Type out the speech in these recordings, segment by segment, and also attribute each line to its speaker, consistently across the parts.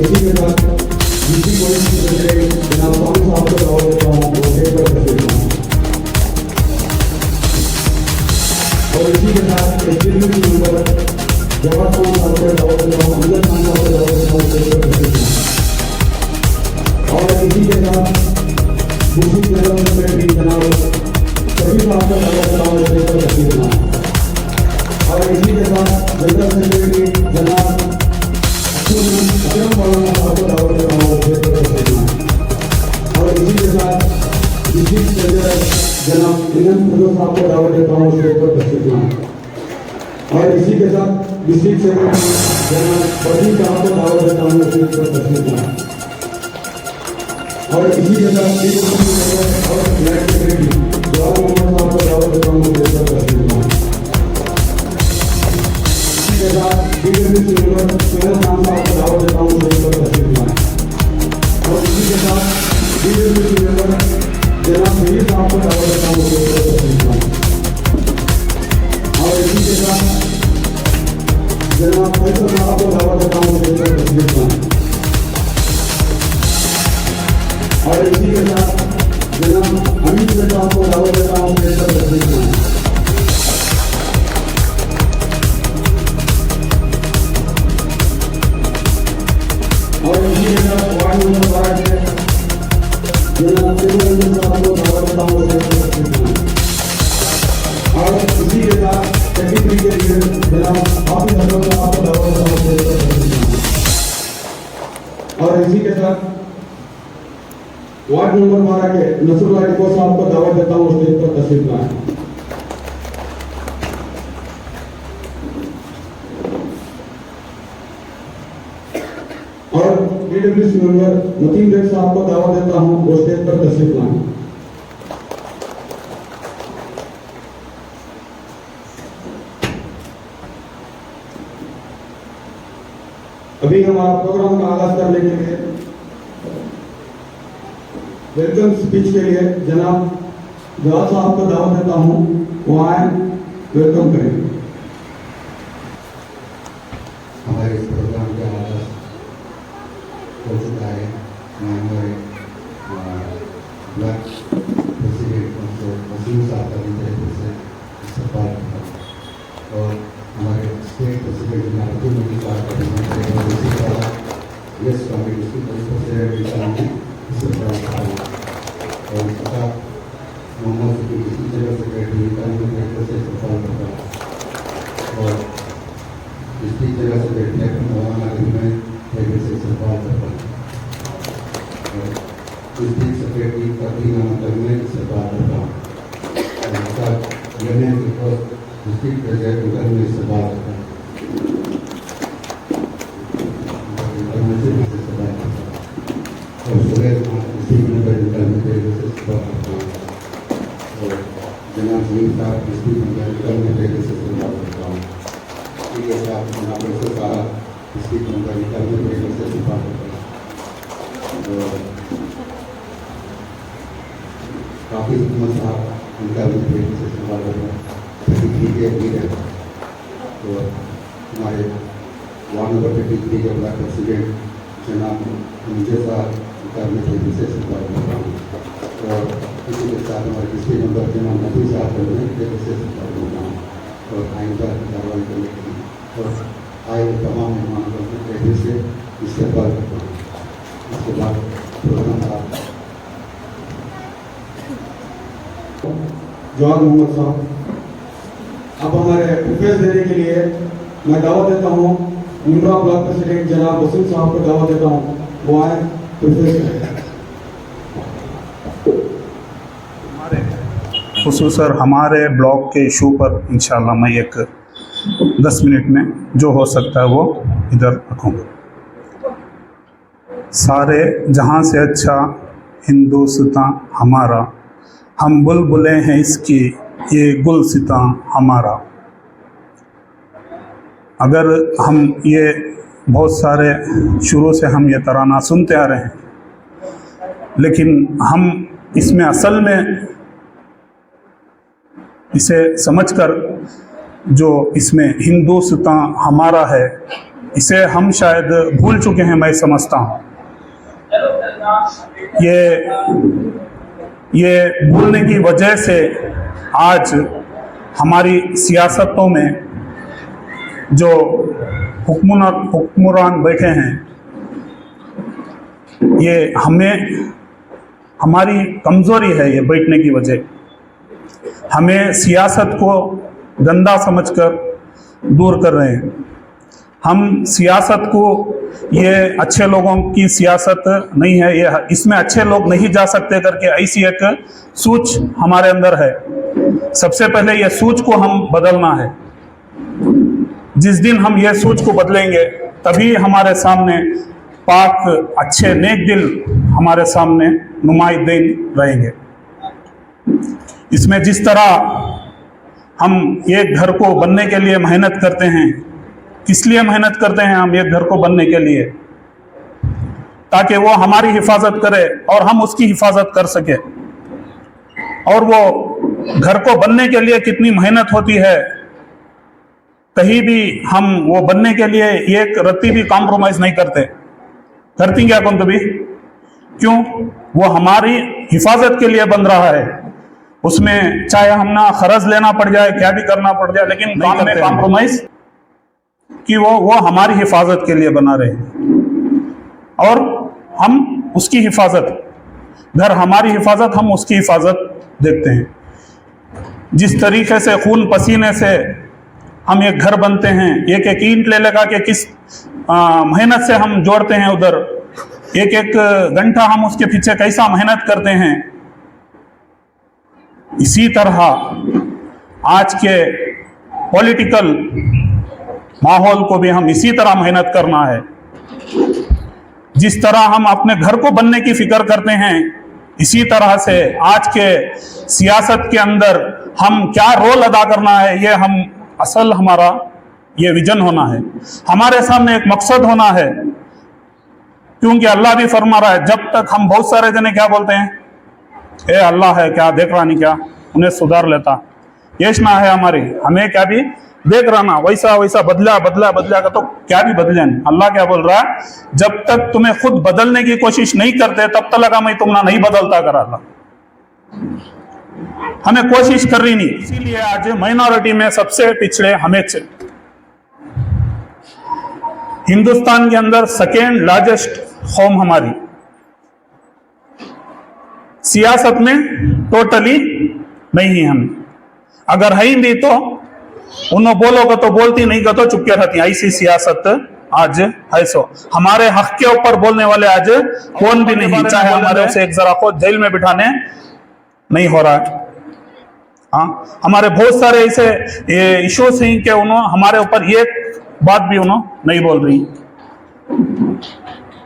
Speaker 1: इसी के साथ दूसरी कोई जनाब स्वामी साहब को दावत देता हूँ वो स्टेज पर तशरीफ लाएं। और इसी के साथ एसडीएम की मेंबर जवाहर खान साहब को दावत देता हूँ, अमजद खान साहब को दावत देता हूँ स्टेज पर तशरीफ लाएं। और इसी के साथ दूसरी जनरल सेक्रेटरी जनाब शफी साहब को दावत देता हूँ स्टेज पर तशरीफ लाएं। और इसी के साथ जनरल सेक्रेटरी जनाब अकरम मौलाना साहब को दावत देता हूँ स्टेज पर तशरीफ लाएं। और इसी के साथ डिस्ट्रिक्ट ट्रेजरर जनाब इनम फजल साहब को दावत देता हूँ स्टेज पर तशरीफ लाएं। और इसी के साथ डिस्ट्रिक्ट सेक्रेटरी जनाब फजील साहब को दावत देता हूँ स्टेज पर तशरीफ लाएं। और इसी के साथ और नायब सेक्रेटरी जवाहर मोहम्मद साहब को दावत देता हूँ स्टेज पर तशरीफ लाएं। इसी के साथ डीडब्ल्यूसी मेंबर सोहेल खान साहब को दावत देता हूँ स्टेज पर तशरीफ लाएं। और इसी के साथ डीडब्ल्यूसी मेंबर जनाब मीर साहब को दावत देता हूँ स्टेज पर तशरीफ लाएं। और इसी के साथ जनाब फैसल साहब को दावत देता हूँ स्टेज पर तशरीफ लाएं। और इसी के साथ जनाब अमित साहब को दावत देता हूँ स्टेज पर तशरीफ लाएं। और इसी के साथ वार्ड नंबर 12 के जनाब तिरुवंजन साहब को दावत देता हूँ स्टेज पर तशरीफ लाएं। और इसी के साथ सेक्रेटरी के लिए जनाब हाफिज हसन साहब को दावत देता हूँ स्टेज पर तशरीफ लाएं। और इसी के साथ वार्ड नंबर 12 के नसरुल्लाह टिको साहब को दावत देता हूँ स्टेज पर तशरीफ लाएं। और डीडब्ल्यूसी मेंबर नतीम बेग साहब को दावत देता हूँ वो स्टेज पर तशरीफ लाएं। अभी हमारा प्रोग्राम का आगाज करने के लिए वेलकम स्पीच के लिए जनाब जवाब साहब को दावत देता हूँ, वो आए वेलकम करें।
Speaker 2: हमारे इस प्रोग्राम का आगाज हो चुका है। मैं हमारे ब्लॉक प्रेसिडेंट वसीम साहब का भी तरफ से इस्तेमाल करता हूँ और हमारे स्टेट प्रेसिडेंट जनाब अब्दुल मजीद साहब का भी इसी तरह यस कमेटी की प्रेसिडेंट इस्तेमाल करता हूँ और इसका मोहम्मद सिद्दीकी जनरल सेक्रेटरी का से इस्तेमाल करता हूँ और डिस्ट्रिक्ट जनरल सेक्रेटरी अपने मौलाना में से इस्तेमाल करता हूँ और डिस्ट्रिक्ट सेक्रेटरी का भी नाम में इस्तेमाल करता हूँ और इसका यूनियन के पास डिस्ट्रिक्ट प्रेसिडेंट में इस्तेमाल करता हूँ और सुरेश डिस्ट्रिक्ट मेंबर से इस्तेमाल करता हूँ और जनाब मीर साहब डिस्ट्रिक्ट मेंबर से इस्तेमाल करता हूँ। ठीक है साहब जनाब से सारा डिस्ट्रिक्ट मेंबर से इस्तेमाल करता हूँ और काफ़ी हुकूमत साहब उनका भी से इस्तेमाल करता हूँ। ठीक है तो हमारे वार्ड नंबर 53 के ब्लॉक प्रेसिडेंट जनाब मुझे साहब उनका भी से इस्तेमाल करता हूँ और इसी के साथ हमारे डिस्ट्रिक्ट मेंबर जनाब नबी साहब से इस्तेमाल करता हूँ और आइंदा कार्रवाई करने के लिए और आए तमाम मेहमानों को से इस्तेमाल करता हूँ। इसके बाद प्रोग्राम आप
Speaker 1: जवाहर मोहम्मद साहब अब हमारे प्रिफरेंस देने के लिए मैं दावत देता हूँ निमरा ब्लॉक प्रेसिडेंट जनाब वसीम साहब को दावत देता हूँ, वो आए प्रिफरेंस करें।
Speaker 3: खुसूसन हमारे ब्लॉक के इशू पर इंशाल्लाह मैं एक 10 मिनट में जो हो सकता है वो इधर रखूँगा। सारे जहाँ से अच्छा हिंदुस्तां हमारा, हम बुलबुलें हैं इसकी ये गुलसितां हमारा। अगर हम ये बहुत सारे शुरू से हम ये तराना सुनते आ रहे हैं, लेकिन हम इसमें असल में इसे समझकर जो इसमें हिंदुस्तां हमारा है, इसे हम शायद भूल चुके हैं, मैं समझता हूँ। ये भूलने की वजह से आज हमारी सियासतों में जो हुक्मरान बैठे हैं, ये हमारी कमज़ोरी है। ये बैठने की वजह हमें सियासत को गंदा समझकर दूर कर रहे हैं। हम सियासत को, ये अच्छे लोगों की सियासत नहीं है, ये इसमें अच्छे लोग नहीं जा सकते करके ऐसी एक सोच हमारे अंदर है। सबसे पहले ये सोच को हम बदलना है। जिस दिन हम ये सोच को बदलेंगे तभी हमारे सामने पाक अच्छे नेक दिल हमारे सामने नुमाइंदीन रहेंगे। इसमें जिस तरह हम एक घर को बनने के लिए मेहनत करते हैं, किस लिए मेहनत करते हैं हम एक घर को बनने के लिए? ताकि वो हमारी हिफाजत करे और हम उसकी हिफाजत कर सके। और वो घर को बनने के लिए कितनी मेहनत होती है, कहीं भी हम वो बनने के लिए एक रत्ती भी कॉम्प्रोमाइज नहीं करती क्या कौन कभी? क्यों? वो हमारी हिफाजत के लिए बन रहा है। उसमें चाहे हम ना खर्च लेना पड़ जाए, क्या भी करना पड़ जाए, लेकिन काम में कॉम्प्रोमाइज कि वो हमारी हिफाजत के लिए बना रहे हैं और हम उसकी हिफाजत, घर हमारी हिफाजत, हम उसकी हिफाजत देखते हैं। जिस तरीके से खून पसीने से हम एक घर बनते हैं, एक एक ईंट ले लगा के किस मेहनत से हम जोड़ते हैं, उधर एक एक घंटा हम उसके पीछे कैसा मेहनत करते हैं, इसी तरह आज के पॉलिटिकल माहौल को भी हम इसी तरह मेहनत करना है। जिस तरह हम अपने घर को बनने की फिक्र करते हैं, इसी तरह से आज के सियासत के अंदर हम क्या रोल अदा करना है, ये हम असल हमारा ये विजन होना है। हमारे सामने एक मकसद होना है, क्योंकि अल्लाह भी फरमा रहा है, जब तक हम बहुत सारे जने क्या बोलते हैं, ए अल्लाह है क्या, देख रहा नहीं क्या, उन्हें सुधार लेता, यशना है हमारी, हमें क्या भी देख रहा ना, वैसा वैसा बदला का तो क्या भी बदले नहीं। अल्लाह क्या बोल रहा है, जब तक तुम्हें खुद बदलने की कोशिश नहीं करते तब तक लगा मैं तुमना नहीं बदलता कर अल्लाह। हमें कोशिश कर रही नहीं, इसीलिए आज माइनॉरिटी में सबसे पिछड़े हमें हिंदुस्तान के अंदर सेकेंड लार्जेस्ट कौम हमारी, सियासत में टोटली नहीं है। हमें अगर है ही तो उन्होंने बोलोगे तो बोलती, नहीं का तो चुपके रहती। ऐसी सियासत आज है। सो हमारे हक के ऊपर बोलने वाले आज कौन भी नहीं, चाहे हमारे से एक जरा को जेल में बिठाने नहीं हो रहा है। हाँ, हमारे बहुत सारे ऐसे इश्यूज हैं कि उन्होंने हमारे ऊपर एक बात भी उन्होंने नहीं बोल रही।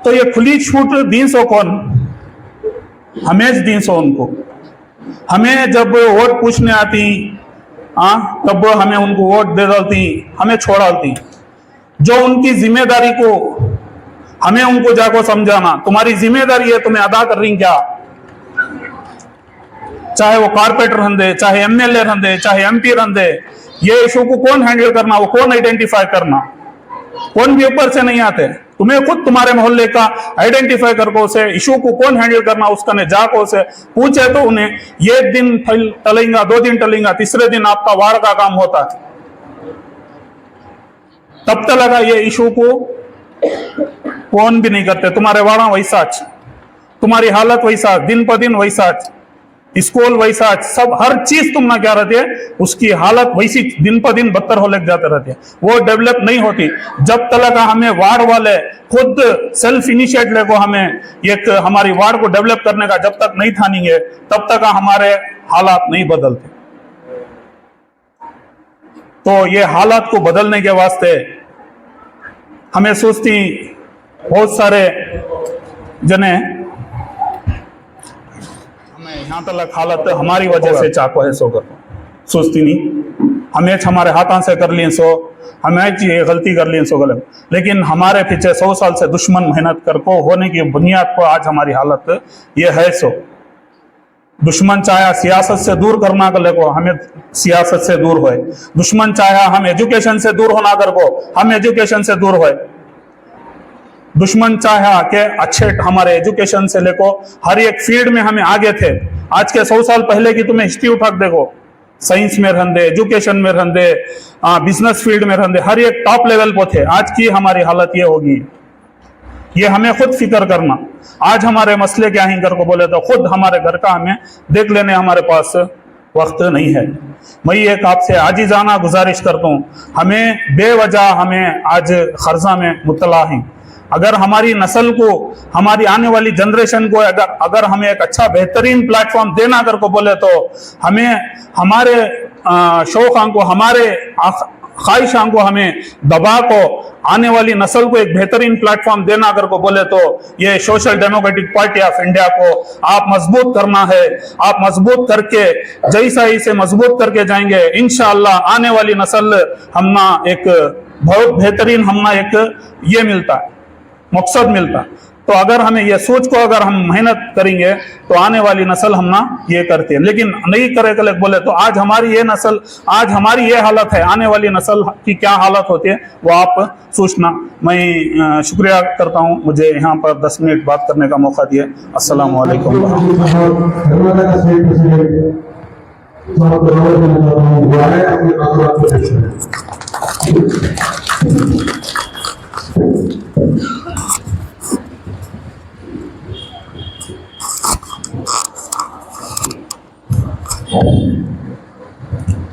Speaker 3: तो ये खुली छूट दीन सो कौन, हमें दीन सो उनको। हमें जब वोट पूछने आती, तब हमें उनको वोट दे डालती, हमें छोड़ डालती। जो उनकी जिम्मेदारी को हमें उनको जाको समझाना, तुम्हारी जिम्मेदारी है, तुम्हें अदा कर रही क्या? चाहे वो कारपोरेटर रहंदे, चाहे एमएलए रहंदे, चाहे एमपी रहंदे, ये इशू को कौन हैंडल करना, वो कौन आइडेंटिफाई करना, कौन भी ऊपर से नहीं आते। तुम्हें खुद तुम्हारे मोहल्ले का आइडेंटिफाई करको उसे इशू को कौन हैंडल करना, उसका ने जाको उसे पूछे तो उन्हें एक दिन टलेगा, 2 दिन टलेगा, तीसरे दिन आपका वार का काम होता है। तब तक लगा ये इशू को कौन भी नहीं करते। तुम्हारे वाड़ा वैसा, तुम्हारी हालत वैसा, दिन पर दिन वैसा, स्कूल वैसा, सब हर चीज तुम ना क्या रहती है, उसकी हालत वैसी दिन पर दिन बदतर हो लग जाते रहते हैं। वो डेवलप नहीं होती। जब तक हमें वार्ड वाले खुद सेल्फ इनिशिएट लेको हमें एक हमारी वार्ड को डेवलप करने का जब तक नहीं ठानेंगे, तब तक हमारे हालात नहीं बदलते। तो ये हालात को बदलने के वास्ते हमें सोचती, बहुत सारे जने यहाँ तक हालत हमारी वजह से चाको है, सो कर सोचती नहीं, हमें हमारे हाथों से कर लिए सो, हमें ये गलती कर लिए सो गलत। लेकिन हमारे पीछे 100 साल से दुश्मन मेहनत कर को होने की बुनियाद पर आज हमारी हालत ये है। सो दुश्मन चाहे सियासत से दूर करना कर को, हमें सियासत से दूर होए। दुश्मन चाहे हम एजुकेशन से दूर होना कर को, हम एजुकेशन से दूर होए। दुश्मन चाहा कि अच्छे हमारे एजुकेशन से लेको हर एक फील्ड में हमें आगे थे। आज के 100 साल पहले की तुम्हें हिस्ट्री उठा के देखो, साइंस में रहंदे, एजुकेशन में रहंदे, बिजनेस फील्ड में रहंदे, हर एक टॉप लेवल पर थे। आज की हमारी हालत ये होगी, ये हमें खुद फिक्र करना। आज हमारे मसले क्या हैं कर को बोले तो खुद हमारे घर का हमें देख लेने हमारे पास वक्त नहीं है। मैं एक आपसे आजिज़ाना गुजारिश करता हूँ, हमें बेवजह हमें आज खर्जा में मुब्तला हैं। अगर हमारी नस्ल को, हमारी आने वाली जनरेशन को अगर हमें एक अच्छा बेहतरीन प्लेटफॉर्म देना कर को बोले तो हमें हमारे शौक़ां को, हमारे ख्वाहिशां को हमें दबा को आने वाली नस्ल को एक बेहतरीन प्लेटफॉर्म देना कर को बोले तो ये social democratic party of India को आप मजबूत करना है। आप मजबूत करके जैसा इसे मजबूत करके जाएंगे इंशाअल्लाह आने वाली नस्ल हमना एक बहुत बेहतरीन हमना एक ये मिलता है, मकसद मिलता है। तो अगर हमें ये सोच को अगर हम मेहनत करेंगे तो आने वाली नस्ल हम ना ये करते हैं, लेकिन नहीं करे कल बोले तो आज हमारी ये नस्ल, आज हमारी ये हालत है, आने वाली नस्ल की क्या हालत होती है वो आप सोचना। मैं शुक्रिया करता हूँ मुझे यहाँ पर 10 मिनट बात करने का मौका दिया। अस्सलाम वालेकुम।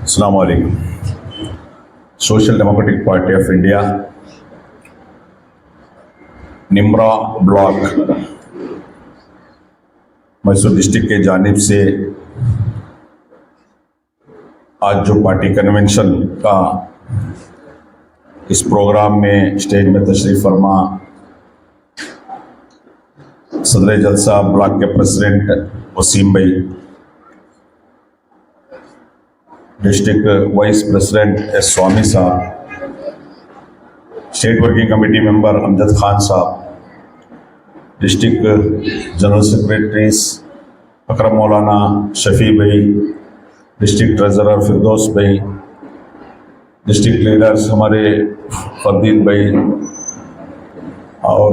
Speaker 4: अस्सलाम वालेकुम। Social democratic party of India Nimra block Mysore district के जानिब से आज जो पार्टी कन्वेंशन का इस प्रोग्राम में स्टेज में तशरीफ़ फरमा सदर जलसा ब्लॉक के प्रेसिडेंट वसीम भाई, डिस्ट्रिक्ट वाइस प्रेसिडेंट एस स्वामी साहब, state working committee member Amjad Khan साहब, डिस्ट्रिक्ट जनरल सेक्रेटरीज अकरम मौलाना शफी भाई, डिस्ट्रिक्ट ट्रेजरर फिरदौस भाई, डिस्ट्रिक्ट लीडर्स हमारे फरदीन भाई और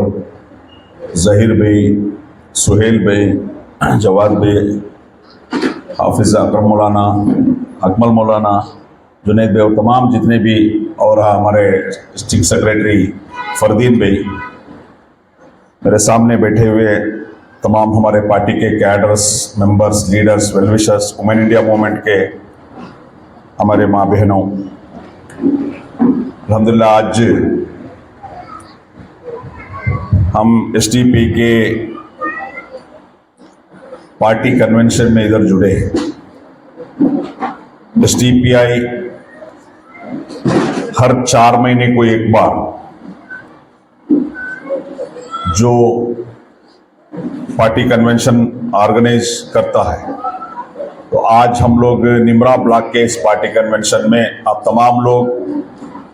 Speaker 4: ज़हीर भाई, सुहेल भाई, जवाद भाई, हाफिज़ अकरम मौलाना, अकमल मौलाना, जुनैद भाई और तमाम जितने भी और हमारे डिस्ट्रिक्ट सेक्रेटरी फरदीन भाई, मेरे सामने बैठे हुए तमाम हमारे पार्टी के cadres, members, leaders, well-wishers, women India movement के हमारे माँ बहनों, अल्हम्दुलिल्लाह आज हम एसडीपी के पार्टी कन्वेंशन में इधर जुड़े हैं। एसडीपीआई हर 4 महीने को एक बार जो पार्टी कन्वेंशन ऑर्गेनाइज करता है, तो आज हम लोग निम्रा ब्लॉक के इस पार्टी कन्वेंशन में आप तमाम लोग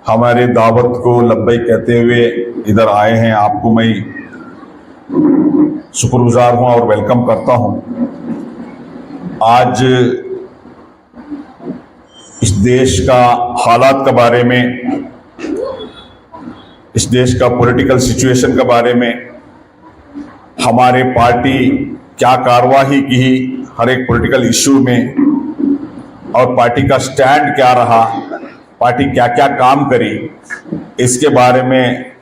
Speaker 4: हमारे दावत को लब्बई कहते हुए इधर आए हैं। आपको मैं शुक्रगुजार हूँ और वेलकम करता हूँ। आज इस देश का हालात के बारे में, इस देश का पॉलिटिकल सिचुएशन के बारे में, हमारे पार्टी क्या कार्रवाई की हर एक पॉलिटिकल इश्यू में और पार्टी का स्टैंड क्या रहा, पार्टी क्या क्या काम करी, इसके बारे में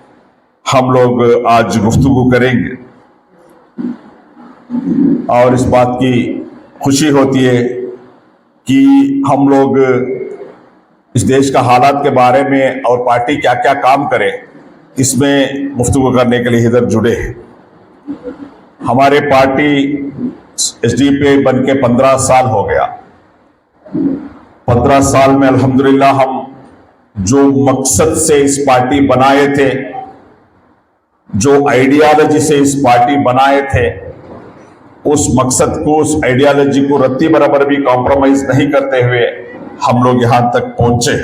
Speaker 4: हम लोग आज गुफ्तगू करेंगे। और इस बात की खुशी होती है कि हम लोग इस देश का हालात के बारे में और पार्टी क्या क्या काम करे इसमें गुफ्तगू करने के लिए इधर जुड़े हैं। हमारे पार्टी एसडीपी बन के 15 साल हो गया। 15 साल में अल्हम्दुलिल्लाह हम जो मकसद से इस पार्टी बनाए थे, जो आइडियालॉजी से इस पार्टी बनाए थे, उस मकसद को, उस आइडियालॉजी को रत्ती बराबर भी कॉम्प्रोमाइज नहीं करते हुए हम लोग यहां तक पहुंचे।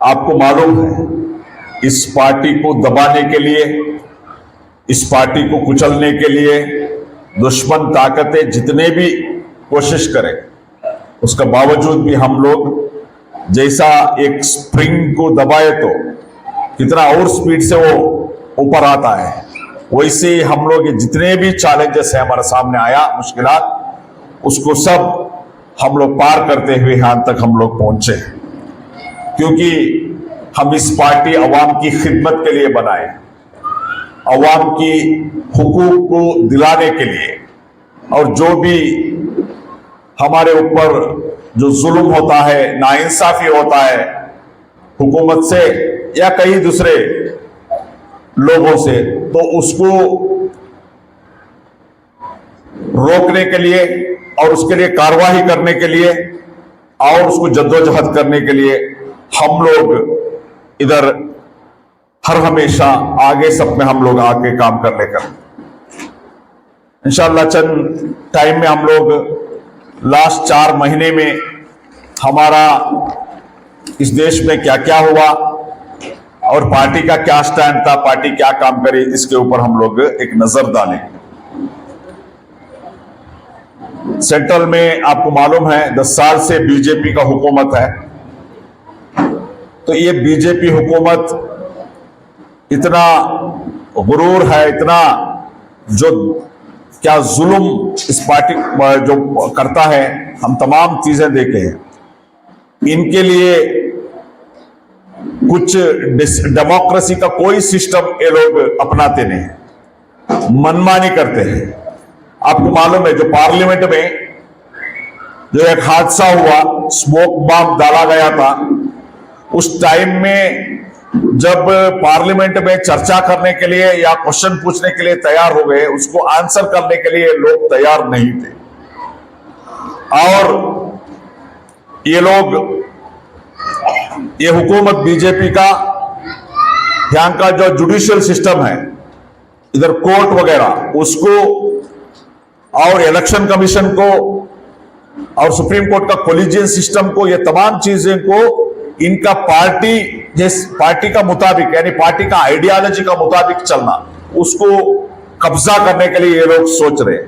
Speaker 4: आपको मालूम है इस पार्टी को दबाने के लिए, इस पार्टी को कुचलने के लिए दुश्मन ताकतें जितने भी कोशिश करें, उसका बावजूद भी हम लोग जैसा एक स्प्रिंग को दबाए तो कितना और स्पीड से वो ऊपर आता है, वैसे ही हम लोग ये जितने भी चैलेंजेस है हमारे सामने आया, मुश्किलात, उसको सब हम लोग पार करते हुए यहाँ तक हम लोग पहुंचे। क्योंकि हम इस पार्टी अवाम की खिदमत के लिए बनाए, अवाम की हुकूक को दिलाने के लिए, और जो भी हमारे ऊपर जो जुल्म होता है, नाइंसाफी होता है हुकूमत से या कई दूसरे लोगों से, तो उसको रोकने के लिए और उसके लिए कार्रवाई करने के लिए और उसको जद्दोजहद करने के लिए हम लोग इधर हर हमेशा आगे सब में हम लोग आके काम करने का इंशाअल्लाह। चंद टाइम में हम लोग लास्ट 4 महीने में हमारा इस देश में क्या क्या हुआ और पार्टी का क्या स्टैंड था, पार्टी क्या काम करे, इसके ऊपर हम लोग एक नजर डालें। सेंट्रल में आपको मालूम है 10 साल से बीजेपी का हुकूमत है। तो ये बीजेपी हुकूमत इतना गुरूर है, इतना जो क्या जुल्म इस पार्टी जो करता है, हम तमाम चीजें देखे हैं। इनके लिए कुछ डेमोक्रेसी का कोई सिस्टम ये लोग अपनाते नहीं, मनमानी करते हैं। आपको मालूम है जो पार्लियामेंट में जो एक हादसा हुआ, स्मोक बम डाला गया था, उस टाइम में जब पार्लियामेंट में चर्चा करने के लिए या क्वेश्चन पूछने के लिए तैयार हो गए, उसको आंसर करने के लिए लोग तैयार नहीं थे। और ये लोग, ये हुकूमत बीजेपी का यहाँ का जो जुडिशियल सिस्टम है, इधर कोर्ट वगैरह, उसको और इलेक्शन कमीशन को और सुप्रीम कोर्ट का कोलिजियन सिस्टम को, ये तमाम चीजें को इनका पार्टी का मुताबिक, यानी पार्टी का आइडियोलॉजी का मुताबिक चलना, उसको कब्जा करने के लिए ये लोग सोच रहे हैं।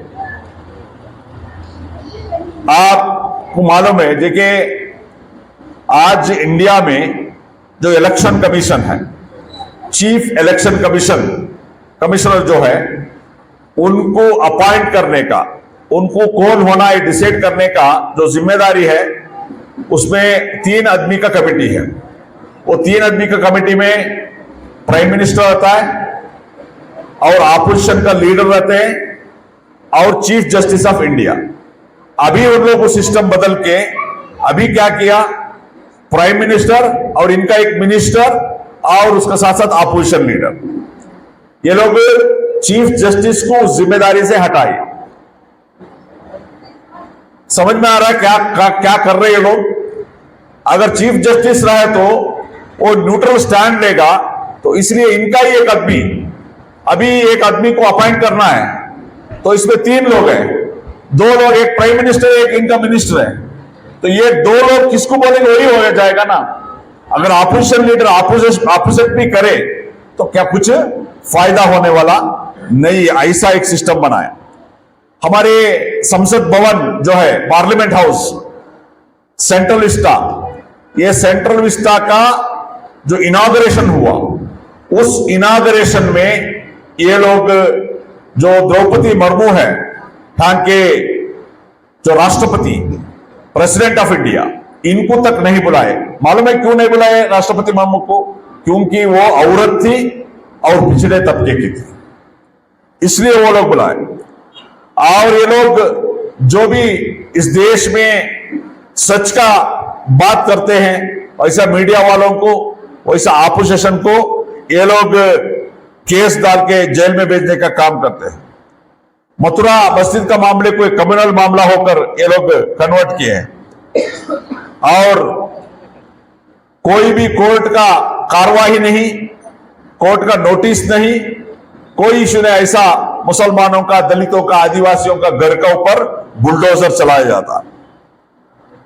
Speaker 4: आपको मालूम है देखिए, आज इंडिया में जो इलेक्शन कमीशन है, चीफ इलेक्शन कमिश्नर जो है, उनको अपॉइंट करने का, उनको कौन होना है डिसाइड करने का जो जिम्मेदारी है, उसमें 3 आदमी का कमेटी है। वो 3 आदमी का कमेटी में प्राइम मिनिस्टर रहता है और ऑपोजिशन का लीडर रहते हैं और चीफ जस्टिस ऑफ इंडिया। अभी उन लोग वो सिस्टम बदल के अभी क्या किया, प्राइम मिनिस्टर और इनका एक मिनिस्टर और उसका साथ साथ ऑपोजिशन लीडर, ये लोग चीफ जस्टिस को उस जिम्मेदारी से हटाए। समझ में आ रहा है क्या कर रहे हैं ये लोग? अगर चीफ जस्टिस रहे तो वो न्यूट्रल स्टैंड लेगा, तो इसलिए इनका ही एक आदमी, अभी एक आदमी को अपॉइंट करना है, तो इसमें 3 लोग हैं, 2 लोग, एक प्राइम मिनिस्टर, एक इनका मिनिस्टर है। तो ये 2 लोग किसको बोलेंगे, वही हो जाएगा ना। अगर ऑपोजिशन लीडर ऑपोजिट भी करे तो क्या कुछ फायदा होने वाला नहीं, ऐसा एक सिस्टम बनाए। हमारे संसद भवन जो है, पार्लियामेंट हाउस, सेंट्रल विस्टा, ये सेंट्रल विस्टा का जो इनॉग्रेशन हुआ, उस इनॉग्रेशन में ये लोग, जो द्रौपदी मुर्मू है, यहाँ के जो राष्ट्रपति, प्रेसिडेंट ऑफ इंडिया, इनको तक नहीं बुलाए। मालूम है क्यों नहीं बुलाए राष्ट्रपति मुर्मू को? क्योंकि वो औरत थी और पिछड़े तबके की थी, इसलिए वो लोग बुलाए। और ये लोग जो भी इस देश में सच का बात करते हैं, वैसा मीडिया वालों को, वैसा ऑपोजिशन को ये लोग केस डाल के जेल में भेजने का काम करते हैं। मथुरा मस्जिद का मामले को एक कम्युनल मामला होकर ये लोग कन्वर्ट किए हैं, और कोई भी कोर्ट का कार्रवाई नहीं, कोर्ट का नोटिस नहीं, कोई इश्यू नहीं। ऐसा मुसलमानों का, दलितों का, आदिवासियों का घर का ऊपर बुलडोजर चलाया जाता।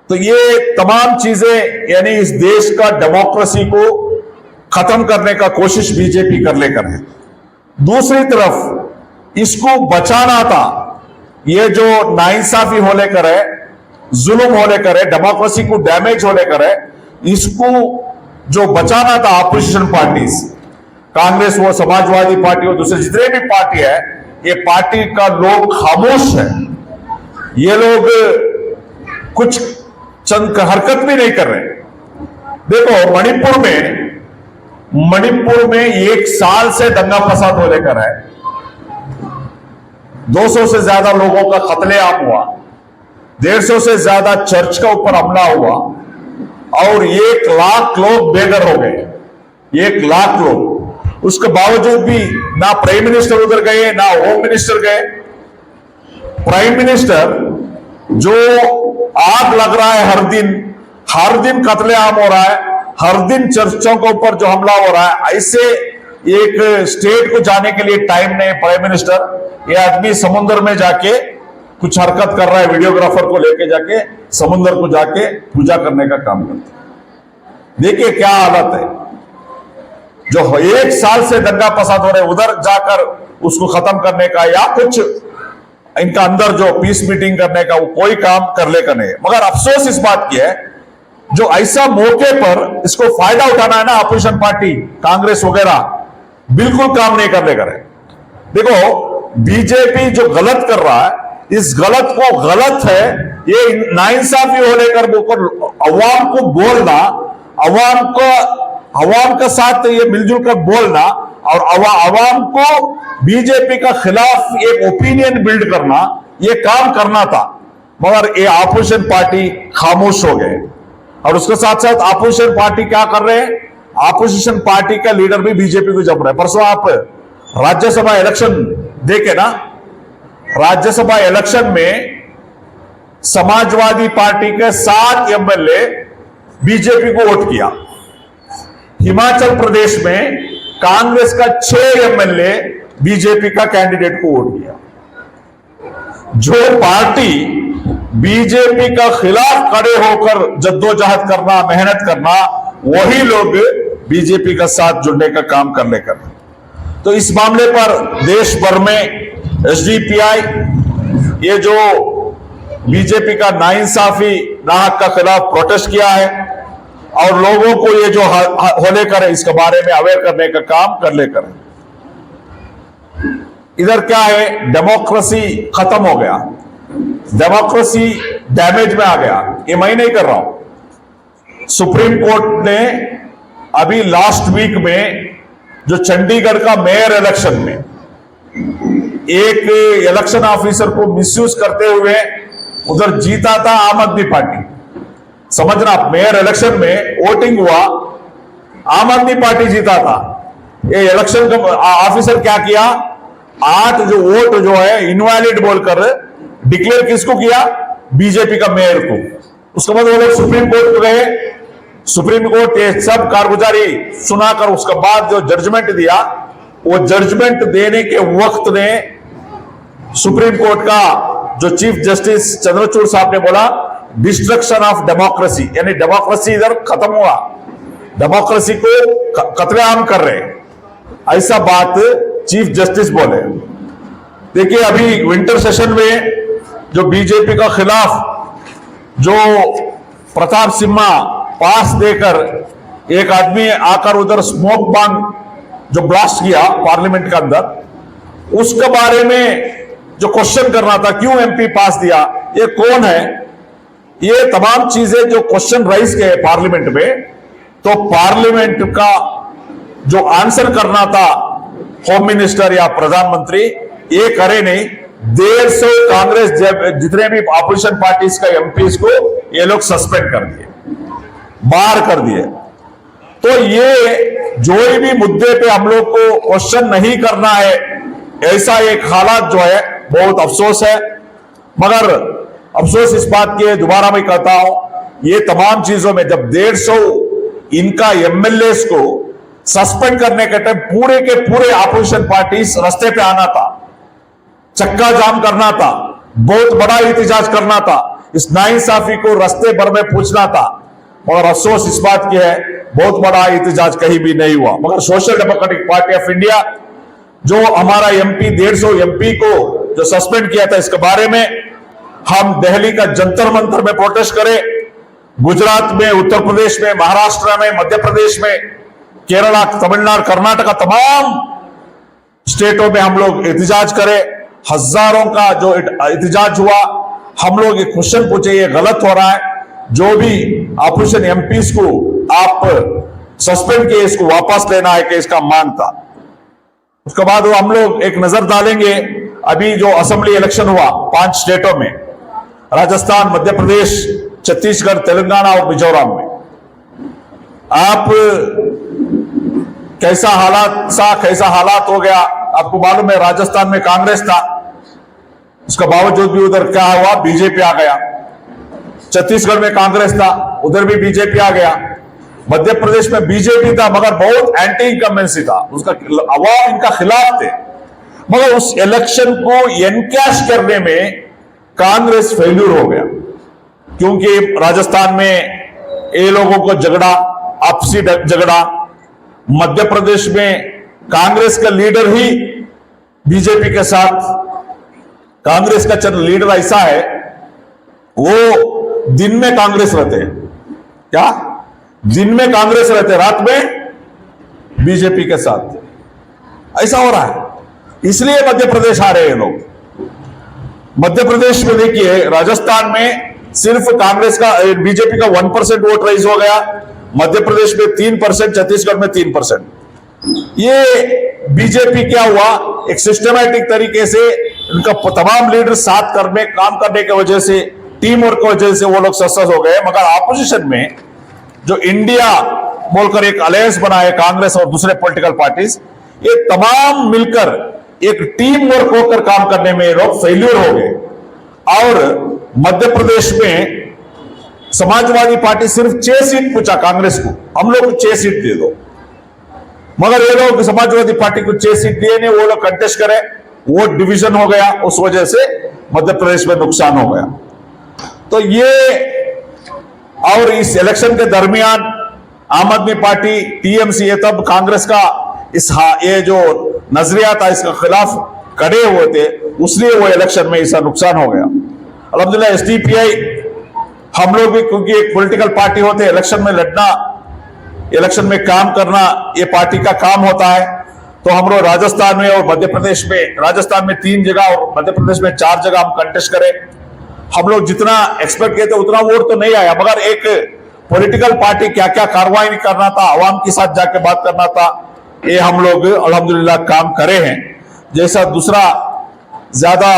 Speaker 4: तो ये तमाम चीजें, यानी इस देश का डेमोक्रेसी को खत्म करने का कोशिश बीजेपी कर लेकर है। दूसरी तरफ इसको बचाना था, ये जो नाइंसाफी हो लेकर है, जुल्म हो लेकर है, डेमोक्रेसी को डैमेज हो लेकर है, इसको जो बचाना था ऑपोजिशन पार्टीज, कांग्रेस हो, समाजवादी पार्टी हो, दूसरे जितने भी पार्टी है, ये पार्टी का लोग खामोश है। ये लोग कुछ चंद हरकत भी नहीं कर रहे। देखो मणिपुर में 1 साल से दंगा फसाद हो लेकर है, 200 से ज्यादा लोगों का कत्लेआम हुआ, 150 से ज्यादा चर्च का ऊपर हमला हुआ और 1 लाख लोग बेघर हो गए। 1 लाख लोग, उसके बावजूद भी ना प्राइम मिनिस्टर उधर गए ना होम मिनिस्टर गए। प्राइम मिनिस्टर जो आग लग रहा है, हर दिन कत्लेआम हो रहा है, हर दिन चर्चों के ऊपर जो हमला हो रहा है, ऐसे एक स्टेट को जाने के लिए टाइम नहीं। प्राइम मिनिस्टर ये आदमी समुद्र में जाके कुछ हरकत कर रहा है, वीडियोग्राफर को लेके जाके समुद्र को जाके पूजा करने का काम करता है। देखिए क्या हालत है। जो 1 साल से दंगा फसाद हो रहे, उधर जाकर उसको खत्म करने का या कुछ इनका अंदर जो पीस मीटिंग करने का, वो कोई काम कर लेकर नहीं। मगर अफसोस इस बात की है, जो ऐसा मौके पर इसको फायदा उठाना है ना, अपोजिशन पार्टी कांग्रेस वगैरह बिल्कुल काम नहीं कर लेकर है। देखो बीजेपी जो गलत कर रहा है, इस गलत को गलत है, ये नाइंसाफी हो लेकर अवाम को बोलना, अवाम का साथ ये मिलजुल कर बोलना और अवाम को बीजेपी का खिलाफ एक ओपिनियन बिल्ड करना, ये काम करना था। मगर ये अपोजिशन पार्टी खामोश हो गए। और उसके साथ साथ अपोजिशन पार्टी क्या कर रहे हैं, अपोजिशन पार्टी का लीडर भी बीजेपी को जम रहा है। परसों आप राज्यसभा इलेक्शन देखे ना, राज्यसभा इलेक्शन में समाजवादी पार्टी के 7 एमएलए बीजेपी को वोट किया। हिमाचल प्रदेश में कांग्रेस का 6 एमएलए बीजेपी का कैंडिडेट को वोट किया। जो पार्टी बीजेपी का खिलाफ खड़े होकर जद्दोजहद करना, मेहनत करना, वही लोग बीजेपी का साथ जुड़ने का काम करने कर। तो इस मामले पर देश भर में एसडीपीआई ये जो बीजेपी का नाइंसाफी नाहक का खिलाफ प्रोटेस्ट किया है और लोगों को ये जो हो लेकर है इसके बारे में अवेयर करने का काम कर लेकर है। इधर क्या है, डेमोक्रेसी खत्म हो गया, डेमोक्रेसी डैमेज में आ गया। ये मैं नहीं कर रहा हूं। सुप्रीम कोर्ट ने अभी लास्ट वीक में जो चंडीगढ़ का मेयर इलेक्शन में एक इलेक्शन ऑफिसर को मिसयूज करते हुए उधर जीता था आम आदमी पार्टी। समझना, मेयर इलेक्शन में वोटिंग हुआ, आम आदमी पार्टी जीता था। ये इलेक्शन का ऑफिसर क्या किया, 8 जो वोट जो है इनवैलिड बोलकर डिक्लेयर किसको किया, बीजेपी का मेयर को। उसके बाद वो लोग सुप्रीम कोर्ट को गए, सुप्रीम कोर्ट ये सब कारगुजारी सुनाकर उसके बाद जो जजमेंट दिया, वो जजमेंट देने के वक्त ने सुप्रीम कोर्ट का जो चीफ जस्टिस चंद्रचूड़ साहब ने बोला डिस्ट्रक्शन ऑफ डेमोक्रेसी, यानी डेमोक्रेसी इधर खत्म हुआ, डेमोक्रेसी को कत्लेआम कर रहे, ऐसा बात चीफ जस्टिस बोले। देखिए अभी विंटर सेशन में जो बीजेपी का खिलाफ जो प्रताप सिम्हा पास देकर एक आदमी आकर उधर स्मोक बॉम्ब जो ब्लास्ट किया पार्लियामेंट के अंदर, उसके बारे में जो क्वेश्चन करना था, क्यों एमपी पास दिया, ये कौन है, ये तमाम चीजें जो क्वेश्चन राइज किए पार्लियामेंट में, तो पार्लियामेंट का जो आंसर करना था होम मिनिस्टर या प्रधानमंत्री, ये करे नहीं। 150 कांग्रेस जितने भी अपोजिशन पार्टीज का एमपीज को ये लोग सस्पेंड कर दिए, बाहर कर दिए। तो ये जो भी मुद्दे पे हम लोग को क्वेश्चन नहीं करना है, ऐसा एक हालात जो है, बहुत अफसोस है। मगर अफसोस इस बात की है, दोबारा मैं कहता हूं, ये तमाम चीजों में जब 150 इनका एमएलए को सस्पेंड करने के टाइम पूरे के पूरे अपोजिशन पार्टीज रास्ते पे आना था, चक्का जाम करना था, बहुत बड़ा एहतजाज करना था, इस नाइंसाफी को रास्ते भर में पूछना था। मगर अफसोस इस बात की है, बहुत बड़ा एहतजाज कहीं भी नहीं हुआ। मगर social democratic party of India जो हमारा एमपी 150 एमपी को जो सस्पेंड किया था, इसके बारे में हम दिल्ली का जंतर मंतर में प्रोटेस्ट करें, गुजरात में, उत्तर प्रदेश में, महाराष्ट्र में, मध्य प्रदेश में केरला, तमिलनाडु, कर्नाटका, तमाम स्टेटों में हम लोग एहतजाज करें। हजारों का जो एहतजाज हुआ, हम लोग ये क्वेश्चन पूछे, ये गलत हो रहा है। जो भी ऑपोजिशन एमपीज को आप सस्पेंड किए, इसको वापस लेना है कि इसका मांग था। उसके बाद वो हम लोग एक नजर डालेंगे, अभी जो असेंबली इलेक्शन हुआ 5 स्टेटों में, राजस्थान, मध्य प्रदेश, छत्तीसगढ़, तेलंगाना और मिजोरम में, आप कैसा हालात हो गया। आपको मालूम है राजस्थान में कांग्रेस था, उसका बावजूद भी उधर क्या हुआ, बीजेपी आ गया। छत्तीसगढ़ में कांग्रेस था, उधर भी बीजेपी आ गया। मध्य प्रदेश में बीजेपी था मगर बहुत एंटी इनकम्बेंसी था, उसका अवाम इनका खिलाफ थे। मगर उस इलेक्शन को एनकैश करने में कांग्रेस फेल्यूर हो गया, क्योंकि राजस्थान में ये लोगों को झगड़ा, आपसी झगड़ा। मध्य प्रदेश में कांग्रेस का लीडर ही बीजेपी के साथ, कांग्रेस का लीडर ऐसा है, वो दिन में कांग्रेस रहते हैं, क्या दिन में कांग्रेस रहते, रात में बीजेपी के साथ। ऐसा हो रहा है, इसलिए मध्य प्रदेश आ रहे हैं लोग। मध्य प्रदेश में देखिए, राजस्थान में सिर्फ कांग्रेस का, बीजेपी का 1% वोट राइज हो गया, मध्य प्रदेश में 3%, छत्तीसगढ़ में 3%। ये बीजेपी क्या हुआ, एक सिस्टमैटिक तरीके से उनका तमाम लीडर साथ करने, काम करने की वजह से, टीम वर्क की वजह से वो लोग सक्सेस हो गए। मगर ऑपोजिशन में जो इंडिया बोलकर एक अलायंस बनाए, कांग्रेस और दूसरे पॉलिटिकल पार्टीज, ये तमाम मिलकर एक टीम वर्क होकर काम करने में लोग फेल्यूर हो गए। और मध्य प्रदेश में समाजवादी पार्टी सिर्फ 6 सीट पूछा कांग्रेस को, हम लोग को 6 सीट दे दो, मगर ये लोग समाजवादी पार्टी को 6 सीट दिए नहीं, वो लोग कंटेस्ट करे, वोट डिवीजन हो गया, उस वजह से मध्य प्रदेश में नुकसान हो गया। तो ये, और इस इलेक्शन के दरमियान आम आदमी पार्टी, टीएमसी, ये तब कांग्रेस का ये जो नजरिया था इसके खिलाफ खड़े हुए थे, इसलिए वो इलेक्शन में इसका नुकसान हो गया। अल्हम्दुलिल्लाह एसडीपीआई, हम लोग भी, क्योंकि एक पॉलिटिकल पार्टी होते, इलेक्शन में लड़ना, इलेक्शन में काम करना, ये पार्टी का काम होता है। तो हम लोग राजस्थान में और मध्य प्रदेश में, राजस्थान में 3 जगह और मध्य प्रदेश में 4 जगह हम कंटेस्ट करें। हम लोग जितना एक्सपेक्ट किए थे उतना वोट तो नहीं आया, मगर एक पॉलिटिकल पार्टी क्या क्या कार्रवाई करना था, आवाम के साथ जाके बात करना था, ये हम लोग अल्हम्दुलिल्लाह काम करे हैं। जैसा दूसरा ज्यादा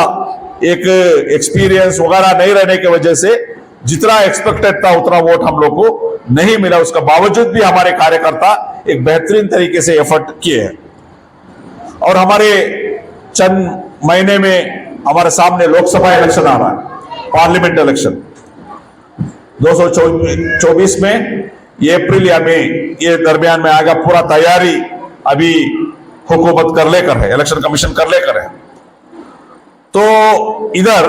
Speaker 4: एक एक्सपीरियंस वगैरह नहीं रहने की वजह से जितना एक्सपेक्टेड था उतना वोट हम लोग को नहीं मिला। उसका बावजूद भी हमारे कार्यकर्ता एक बेहतरीन तरीके से एफर्ट किए हैं। और हमारे चंद महीने में हमारे सामने लोकसभा इलेक्शन आ रहा है, पार्लियामेंट इलेक्शन 224 में, ये अप्रैल या मई, ये दरमियान में आएगा। पूरा तैयारी अभी हुकूमत कर लेकर है, इलेक्शन कमीशन कर लेकर है। तो इधर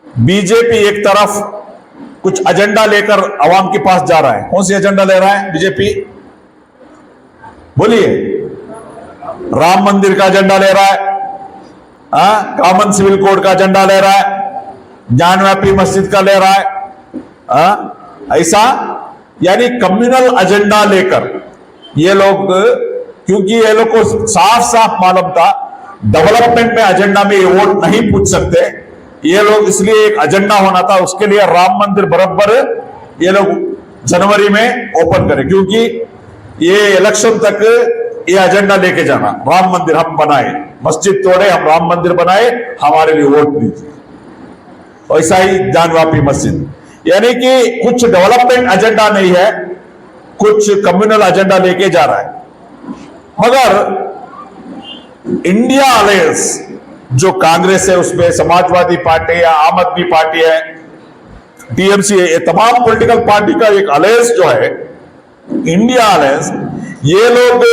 Speaker 4: बीजेपी एक तरफ कुछ एजेंडा लेकर अवाम के पास जा रहा है। कौन सी एजेंडा ले रहा है बीजेपी, बोलिए? राम मंदिर का एजेंडा ले रहा है, कॉमन सिविल कोड का एजेंडा ले रहा है, ज्ञानव्यापी मस्जिद का ले रहा है, ऐसा यानी कम्युनल एजेंडा लेकर ये लोग, क्योंकि ये लोग को साफ साफ मालूम था डेवलपमेंट में एजेंडा में ये वोट नहीं पूछ सकते ये लोग, इसलिए एक एजेंडा होना था। उसके लिए राम मंदिर बराबर ये लोग जनवरी में ओपन करें, क्योंकि ये इलेक्शन तक ये एजेंडा लेके जाना, राम मंदिर हम बनाए, मस्जिद तोड़े हम राम मंदिर बनाए, हमारे लिए वोट दीजिए। ऐसा ही ज्ञानव्यापी मस्जिद, यानी कि कुछ डेवलपमेंट एजेंडा नहीं है, कुछ कम्युनल एजेंडा लेके जा रहा है। मगर इंडिया अलायंस जो कांग्रेस है, उसमें समाजवादी पार्टी या आम आदमी पार्टी है, टीएमसी है, ये तमाम पॉलिटिकल पार्टी का एक अलायंस जो है इंडिया अलायंस, ये लोग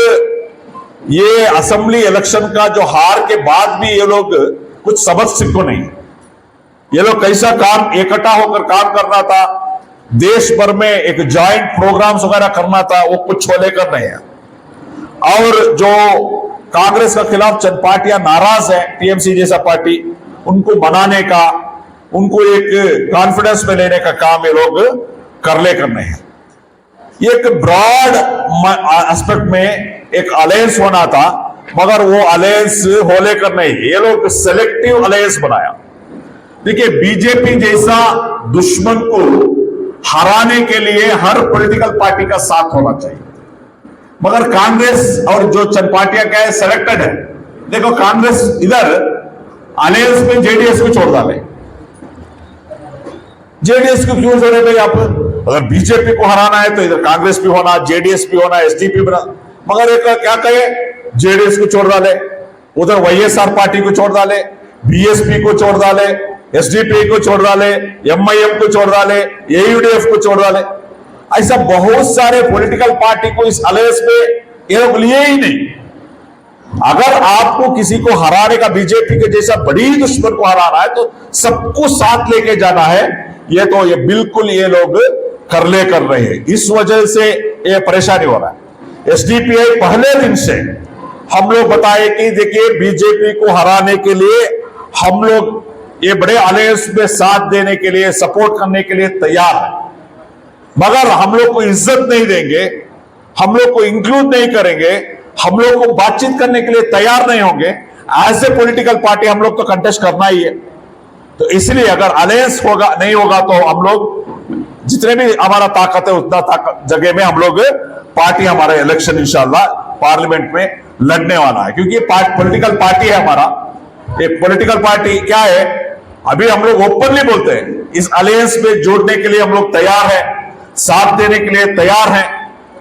Speaker 4: ये असेंबली इलेक्शन का जो हार के बाद भी ये लोग कुछ समझ सीखो नहीं। ये लोग कैसा काम इकट्ठा होकर काम करना था, देश भर में एक जॉइंट प्रोग्राम्स वगैरह करना था, वो कुछ छोले कर नहीं है। और जो कांग्रेस के खिलाफ चंद पार्टियां नाराज है, टीएमसी जैसा पार्टी, उनको बनाने का, उनको एक कॉन्फिडेंस में लेने का काम ये लोग कर ले करने हैं। एक ब्रॉड एस्पेक्ट में एक अलायंस होना था, मगर वो अलायंस होले कर नहीं, ये लोग सेलेक्टिव अलायंस बनाया। देखिए, बीजेपी जैसा दुश्मन को हराने के लिए हर पॉलिटिकल पार्टी का साथ होना चाहिए, मगर कांग्रेस और जो चंद पार्टियां क्या है, सेलेक्टेड है। देखो, कांग्रेस इधर अलायंस में जेडीएस को छोड़ डाले। जेडीएस को क्यों जोड़े भाई आप? अगर बीजेपी को हराना है तो इधर कांग्रेस भी होना, जेडीएस भी होना, एसडीपी भी, मगर एक क्या कहे, जेडीएस को छोड़ डाले, उधर वाईएसआर पार्टी को छोड़ डाले, बीएसपी को छोड़ डाले, एसडीपी को छोड़ डाले, एमआईएम को छोड़ डाले, एयूडीएफ को छोड़ डाले। ऐसा बहुत सारे पॉलिटिकल पार्टी को इस अलायंस में ये लोग लिए ही नहीं। अगर आपको किसी को हराने का, बीजेपी के जैसा बड़ी दुश्मन को हराना है तो सबको साथ लेके जाना है। ये बिल्कुल ये लोग करले कर रहे हैं, इस वजह से ये परेशानी हो रहा है। एसडीपीआई पहले दिन से हम लोग बताए कि देखिए, बीजेपी को हराने के लिए हम लोग ये बड़े अलायंस में साथ देने के लिए, सपोर्ट करने के लिए तैयार है, मगर हम लोग को इज्जत नहीं देंगे, हम लोग को इंक्लूड नहीं करेंगे, हम लोग को बातचीत करने के लिए तैयार नहीं होंगे। एज ए पॉलिटिकल पार्टी हम लोग तो कंटेस्ट करना ही है। तो इसलिए अगर अलायंस होगा नहीं होगा तो हम लोग जितने भी हमारा ताकत है उतना ताकत जगह में हम लोग पार्टी, हमारा इलेक्शन इंशाल्लाह पार्लियामेंट में लड़ने वाला है, क्योंकि पॉलिटिकल पार्टी है हमारा। एक पॉलिटिकल पार्टी क्या है, अभी हम लोग ओपनली बोलते हैं, इस अलायंस में जोड़ने के लिए हम लोग तैयार हैं, साथ देने के लिए तैयार हैं।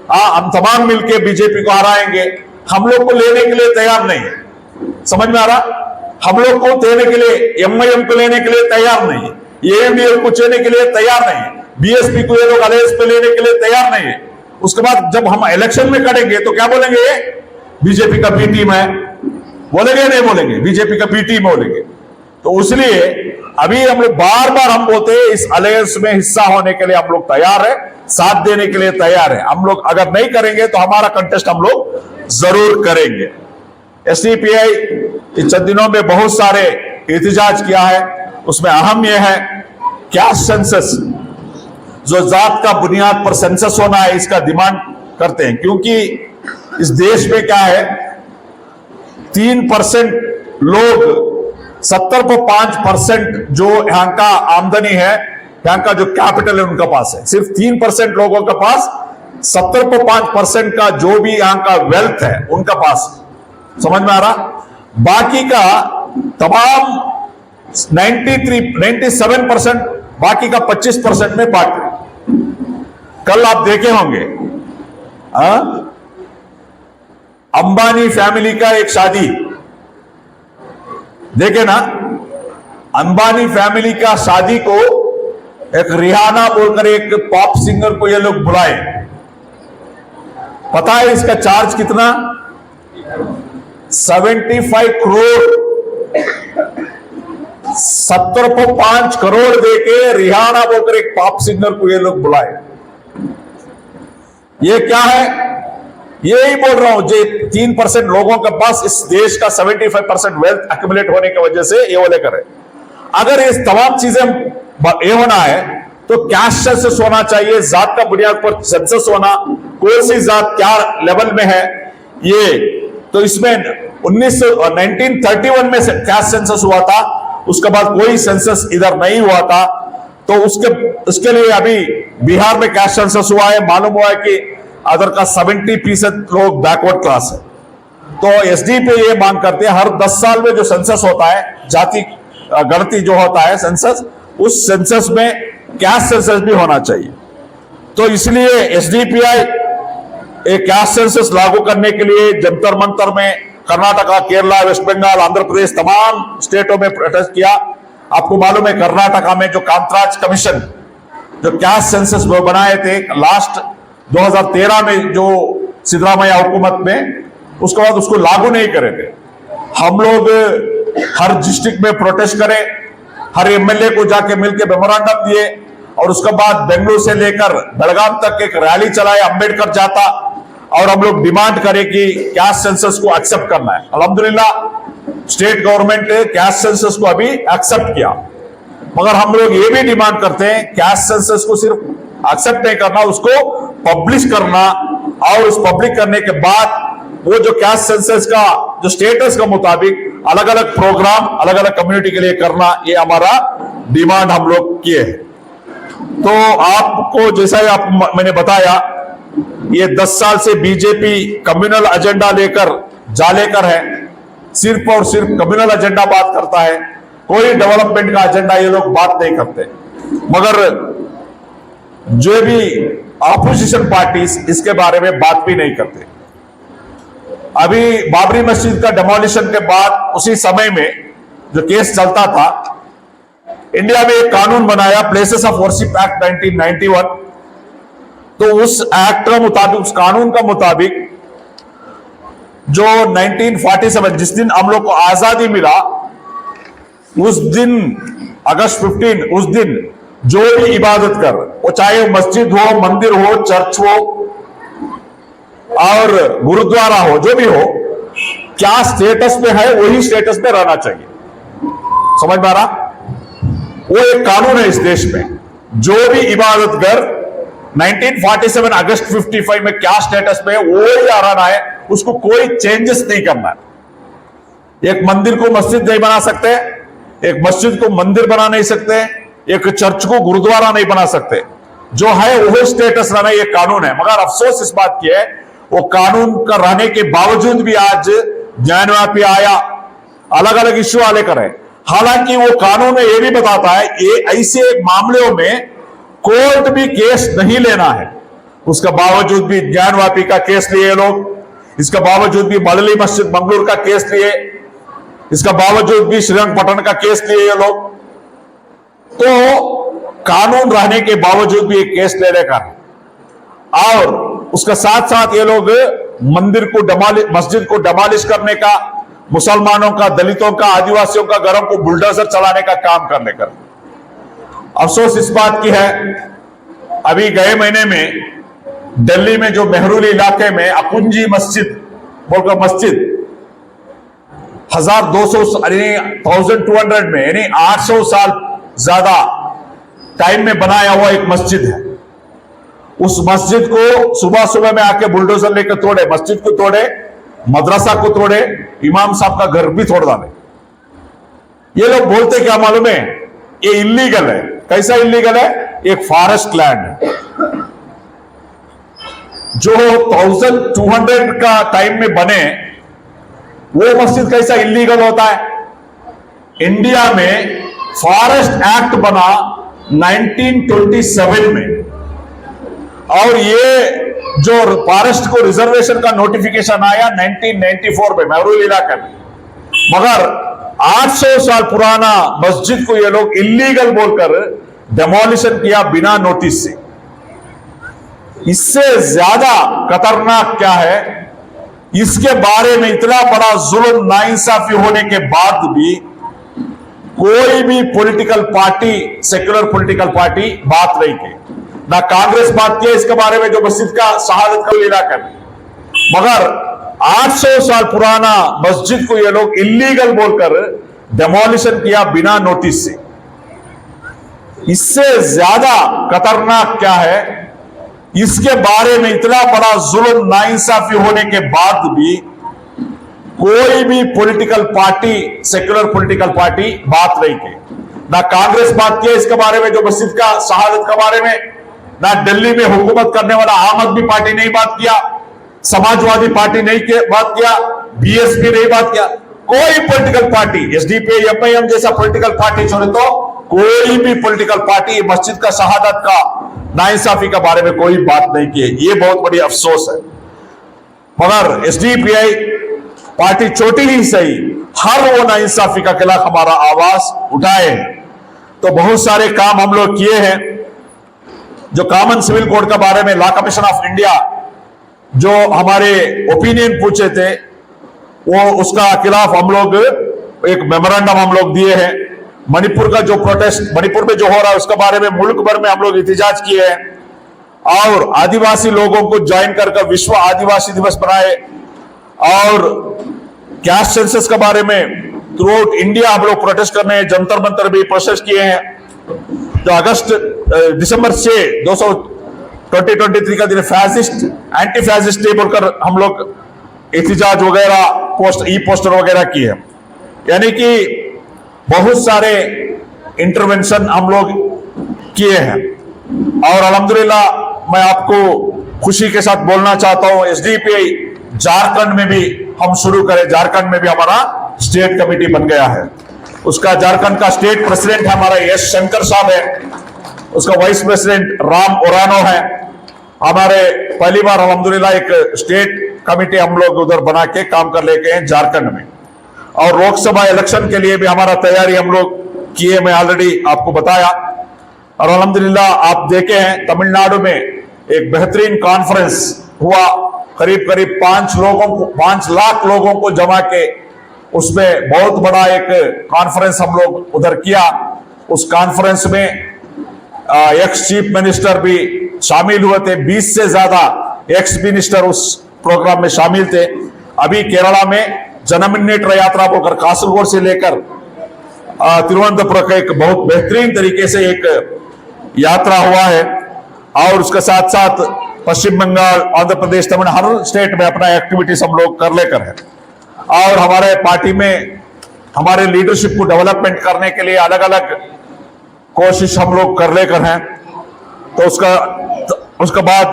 Speaker 4: हम तमाम मिलकर बीजेपी को हराएंगे, हम लोग को लेने के लिए तैयार नहीं है। समझ में आ रहा? हम लोग को देने के लिए, एमआईएम को लेने के लिए तैयार नहीं है, एएमडीएफ को लेने के लिए तैयार नहीं है, बीएसपी को ये लोग अलायंस पे लेने के लिए तैयार नहीं है। उसके बाद जब हम इलेक्शन में करेंगे तो क्या बोलेंगे, बीजेपी का बी टीम है, बोलेंगे नहीं बोलेंगे, बीजेपी का बी टीम बोलेंगे। तो इसलिए अभी हम लोग बार बार हम बोलते हैं, इस अलायंस में हिस्सा होने के लिए हम लोग तैयार है, साथ देने के लिए तैयार है। हम लोग अगर नहीं करेंगे तो हमारा कंटेस्ट हम लोग जरूर करेंगे। एसडीपीआई इन चंद दिनों में बहुत सारे एहतजाज किया है, उसमें अहम यह है कैस्ट सेंसस, जो जात का बुनियाद पर सेंसस होना है, इसका डिमांड करते हैं। क्योंकि इस देश में क्या है, 3% लोग 70.5% जो यहाँ का आमदनी है, यहाँ का जो कैपिटल है उनका पास है। सिर्फ 3% लोगों के पास 70.5% का जो भी यहाँ का वेल्थ है उनका पास। समझ में आ रहा? बाकी का तमाम 97% बाकी का 25% में बांटे। कल आप देखे होंगे अंबानी फैमिली का एक शादी देखे ना, अंबानी फैमिली का शादी को एक रिहाना बोलकर एक पॉप सिंगर को ये लोग बुलाए। पता है इसका चार्ज कितना? 75 करोड़, 70.5 करोड़ देके रिहाना बोलकर एक पॉप सिंगर को ये लोग बुलाए। ये क्या है? यही बोल रहा हूं, जो 3% लोगों के पास इस देश का 75% वेल्थ एक्यूमुलेट होने की वजह से ये वो लेकर है। अगर इस तमाम चीजें ये होना है तो कैस्ट सेंसस होना चाहिए, जात का बुनियाद पर सेंसस होना, कौन सी जात क्या लेवल में है ये। तो इसमें 1931 में कैस्ट सेंसस हुआ था, उसके बाद कोई सेंसस इधर नहीं हुआ था। तो उसके लिए अभी बिहार में कैस्ट सेंसस हुआ है। मालूम हुआ है कि अदर का 70% लोग बैकवर्ड क्लास है। तो एसडीपी ये मांग करते हैं हर 10 साल में जो सेंसस होता है, जाति गणति जो होता है सेंसस, उस सेंसस में कैस्ट सेंसस भी होना चाहिए। तो इसलिए एसडीपीआई एक कैस्ट सेंसस लागू करने के लिए जंतर मंतर में कर्नाटका, केरला, वेस्ट बंगाल, आंध्र प्रदेश तमाम स्टेटों में प्रोटेस्ट किया। आपको मालूम है कर्नाटका में जो कांतराज कमीशन जो कैस्ट सेंसस वो बनाए थे लास्ट 2013 में जो सिद्धरामैया हुकूमत में, उसके बाद उसको लागू नहीं करे थे। हम लोग हर डिस्ट्रिक्ट में प्रोटेस्ट करें, हर एमएलए को जाके मिलकर मेमोरेंडम दिए और उसके बाद बेंगलुरु से लेकर बेलगाम तक एक रैली चलाए, अंबेडकर जाता, और हम लोग डिमांड करें कि कैस्ट सेंसस को एक्सेप्ट करना है। अल्हम्दुलिल्लाह स्टेट गवर्नमेंट ने कैस्ट सेंसस को अभी एक्सेप्ट किया, मगर हम लोग ये भी डिमांड करते हैं कैस्ट सेंसस को सिर्फ एक्सेप्ट नहीं करना, उसको पब्लिश करना और उस पब्लिक करने के बाद वो जो कैस्ट सेंसस का जो स्टेटस का मुताबिक अलग अलग प्रोग्राम अलग अलग कम्युनिटी के लिए करना, ये हमारा डिमांड हम लोग किए हैं। तो आपको जैसा ही मैंने बताया, ये 10 साल से बीजेपी कम्युनल एजेंडा लेकर जालेकर है, सिर्फ और सिर्फ कम्युनल एजेंडा बात करता है, कोई डेवलपमेंट का एजेंडा ये लोग बात नहीं करते। मगर जो भी ऑपोजिशन पार्टीज इसके बारे में बात भी नहीं करते। अभी बाबरी मस्जिद का डेमोलिशन के बाद उसी समय में जो केस चलता था, इंडिया में एक कानून बनाया प्लेसेस ऑफ वर्शिप एक्ट 1991। तो उस एक्ट का मुताबिक, उस कानून का मुताबिक जो 1947 जिस दिन हम लोग को आजादी मिला, उस दिन अगस्त 15, उस दिन जो भी इबादत कर, वो चाहे मस्जिद हो, मंदिर हो, चर्च हो और गुरुद्वारा हो, जो भी हो, क्या स्टेटस में है वही स्टेटस में रहना चाहिए। समझ में आ रहा? वो एक कानून है इस देश में। जो भी इबादत कर 1947 अगस्त 55 में क्या स्टेटस में वो ही रहना है, उसको कोई चेंजेस नहीं करना है। एक मंदिर को मस्जिद नहीं बना सकते, एक मस्जिद को मंदिर बना नहीं सकते, एक चर्च को गुरुद्वारा नहीं बना सकते। जो है वो स्टेटस रहना, ये कानून है। मगर अफसोस इस बात की है, वो कानून का रहने के बावजूद भी आज ज्ञानव्यापी आया, अलग अलग इश्यू वाले करे। हालांकि वो कानून में ये भी बताता है ये ऐसे मामलों में कोर्ट भी केस नहीं लेना है। उसका बावजूद भी ज्ञानव्यापी का केस लिए लोग, इसका बावजूद भी मलली मस्जिद मंगलूर का केस लिए, इसका बावजूद भी श्रीरंगपट्टन का केस लिए ये लोग। तो कानून रहने के बावजूद भी एक केस लेने का है। और उसका साथ साथ ये लोग मंदिर को मस्जिद को डमालिश करने का, मुसलमानों का, दलितों का, आदिवासियों का घरों को बुलडोजर चलाने का काम करने का। अफसोस इस बात की है, अभी गए महीने में दिल्ली में जो मेहरुली इलाके में अकुंजी मस्जिद बोलकर मस्जिद 1200 में यानी 800 साल ज्यादा टाइम में बनाया हुआ एक मस्जिद है। उस मस्जिद को सुबह सुबह में आके बुलडोजर लेकर तोड़े, मस्जिद को तोड़े, मदरसा को तोड़े, इमाम साहब का घर भी तोड़ डाले। ये लोग बोलते क्या मालूम है, ये इलीगल है। कैसा इलीगल है? एक फॉरेस्ट लैंड है। जो 1200 का टाइम में बने वो मस्जिद कैसा इलीगल होता है? इंडिया में फॉरेस्ट एक्ट बना 1927 में, और ये जो फॉरेस्ट को रिजर्वेशन का नोटिफिकेशन आया 1994 में मेहरुल इलाके में। मगर 800 साल पुराना मस्जिद को ये लोग इलीगल बोलकर डेमोलिशन किया बिना नोटिस से। इससे ज्यादा खतरनाक क्या है, इसके बारे में इतना बड़ा जुल्म नाइंसाफी होने के बाद भी कोई भी political party, secular political party बात नहीं की, ना कांग्रेस बात की इसके बारे में जो मस्जिद का शहादत का इलाका में। मगर 800 साल पुराना मस्जिद को ये लोग इलीगल बोलकर डेमोलिशन किया बिना नोटिस से। इससे ज्यादा खतरनाक क्या है, इसके बारे में इतना बड़ा जुल्म नाइंसाफी होने के बाद भी कोई भी political party, secular political party बात नहीं की, ना कांग्रेस बात की इसके बारे में जो मस्जिद का शहादत के बारे में, ना दिल्ली में हुकूमत करने वाला आम आदमी पार्टी नहीं बात किया, समाजवादी पार्टी नहीं बात किया, बीएसपी नहीं बात किया। कोई पॉलिटिकल पार्टी, एसडीपी, एमआईएम जैसा पॉलिटिकल पार्टी छोड़े तो कोई भी पॉलिटिकल पार्टी मस्जिद का शहादत का, नाइंसाफी के बारे में कोई बात नहीं की। ये बहुत बड़ी अफसोस है। मगर एसडीपीआई पार्टी छोटी ही सही, हर वो नाइंसाफी का खिलाफ हमारा आवाज उठाए। तो बहुत सारे काम हम लोग किए हैं। जो कॉमन सिविल कोड के बारे में लॉ कमीशन ऑफ इंडिया जो हमारे ओपिनियन पूछे थे, वो उसका खिलाफ हम लोग एक मेमोरेंडम हम लोग दिए हैं। मणिपुर का जो प्रोटेस्ट मणिपुर में जो हो रहा है उसके बारे में मुल्क भर में हम लोग एहतजाज किए हैं। और आदिवासी लोगों को ज्वाइन कर विश्व आदिवासी दिवस बनाए। और कैस्ट सेंसस के बारे में थ्रू आउट इंडिया हम लोग प्रोटेस्ट करने हैं, जंतर मंतर भी प्रोटेस्ट किए हैं। जो दिसंबर 6, 2023 का दिन फैसिस्ट एंटी फैसिस्ट डे बोलकर हम लोग एहतिजाज वगैरह ई पोस्टर वगैरह किए हैं। यानी कि बहुत सारे इंटरवेंशन हम लोग किए हैं और अल्हम्दुलिल्लाह मैं आपको खुशी के साथ बोलना चाहता हूं, एसडीपीआई झारखंड में भी हम शुरू करें। झारखंड में भी हमारा स्टेट कमेटी बन गया है। उसका झारखंड का स्टेट प्रेसिडेंट हमारा एस शंकर साहब है, उसका वाइस प्रेसिडेंट राम ओरानो है। हमारे पहली बार अल्हम्दुलिल्लाह एक स्टेट कमेटी हम लोग उधर बना के काम कर लेके हैं झारखंड में। और लोकसभा इलेक्शन के लिए भी हमारा तैयारी हम लोग किए, मैं ऑलरेडी आपको बताया। और अल्हम्दुलिल्लाह आप देखे हैं तमिलनाडु में एक बेहतरीन कॉन्फ्रेंस हुआ, करीब करीब 5 लाख लोगों को जमा के उसमें बहुत बड़ा एक कॉन्फ्रेंस हम लोग उधर किया। उस कॉन्फ्रेंस में एक्स चीफ मिनिस्टर भी शामिल हुए थे, 20 से ज्यादा एक्स मिनिस्टर उस प्रोग्राम में शामिल थे। अभी केरला में जनमनेटर यात्रा बोलकर कासरगोड से लेकर तिरुवनंतपुरम का एक बहुत बेहतरीन तरीके से एक यात्रा हुआ है। और उसके साथ साथ पश्चिम बंगाल, आंध्र प्रदेश, तमिलनाडु, हर स्टेट में अपना एक्टिविटीज हम लोग कर लेकर है। और हमारे पार्टी में हमारे लीडरशिप को डेवलपमेंट करने के लिए अलग अलग कोशिश हम लोग कर लेकर हैं। तो उसका बाद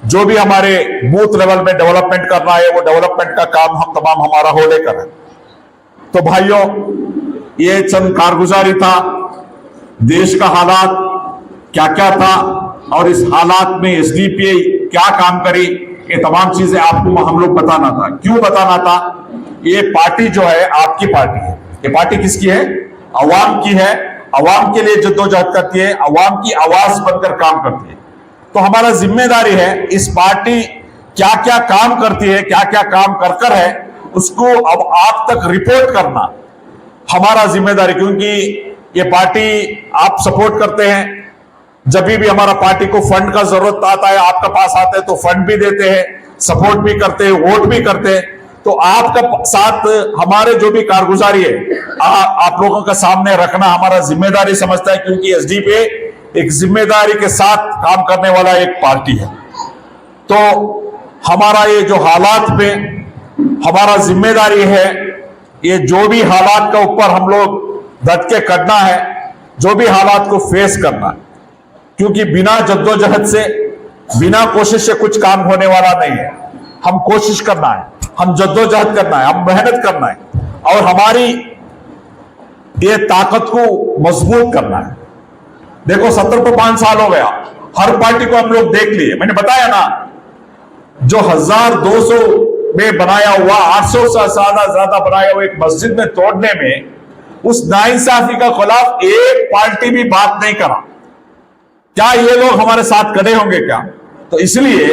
Speaker 4: जो भी हमारे बूथ लेवल में डेवलपमेंट करना है वो डेवलपमेंट का काम हम तमाम हमारा हो लेकर है। तो भाइयों, ये चंद कारगुजारी था, देश का हालात क्या क्या था और इस हालात में एसडीपीआई क्या काम करी, ये तमाम चीजें आपको हम लोग बताना था। क्यों बताना था? ये पार्टी जो है आपकी पार्टी है। ये पार्टी किसकी है? अवाम की है। अवाम के लिए जद्दोजहद करती है, अवाम की आवाज बनकर काम करती है। तो हमारा जिम्मेदारी है इस पार्टी क्या क्या काम करती है, क्या क्या काम कर कर है, उसको अब आप तक रिपोर्ट करना हमारा जिम्मेदारी। क्योंकि ये पार्टी आप सपोर्ट करते हैं, जब भी हमारा पार्टी को फंड का जरूरत आता है आपके पास आते हैं तो फंड भी देते हैं, सपोर्ट भी करते हैं, वोट भी करते हैं। तो आपका साथ हमारे जो भी कारगुजारी है आप लोगों का सामने रखना हमारा जिम्मेदारी समझता है। क्योंकि एसडीपीआई एक जिम्मेदारी के साथ काम करने वाला एक पार्टी है। तो हमारा ये जो हालात पे हमारा जिम्मेदारी है, ये जो भी हालात का ऊपर हम लोग डट के करना है, जो भी हालात को फेस करना है। क्योंकि बिना जद्दोजहद से, बिना कोशिश से कुछ काम होने वाला नहीं है। हम कोशिश करना है, हम जद्दोजहद करना है, हम मेहनत करना है और हमारी ये ताकत को मजबूत करना है। देखो 70 को 5 साल हो गया, हर पार्टी को हम लोग देख लिए। मैंने बताया ना, जो 1200 में बनाया हुआ, 800 से ज्यादा बनाया हुआ एक मस्जिद में तोड़ने में उस नाइंसाफी का खिलाफ एक पार्टी भी बात नहीं करा। क्या ये लोग हमारे साथ खड़े होंगे क्या? तो इसलिए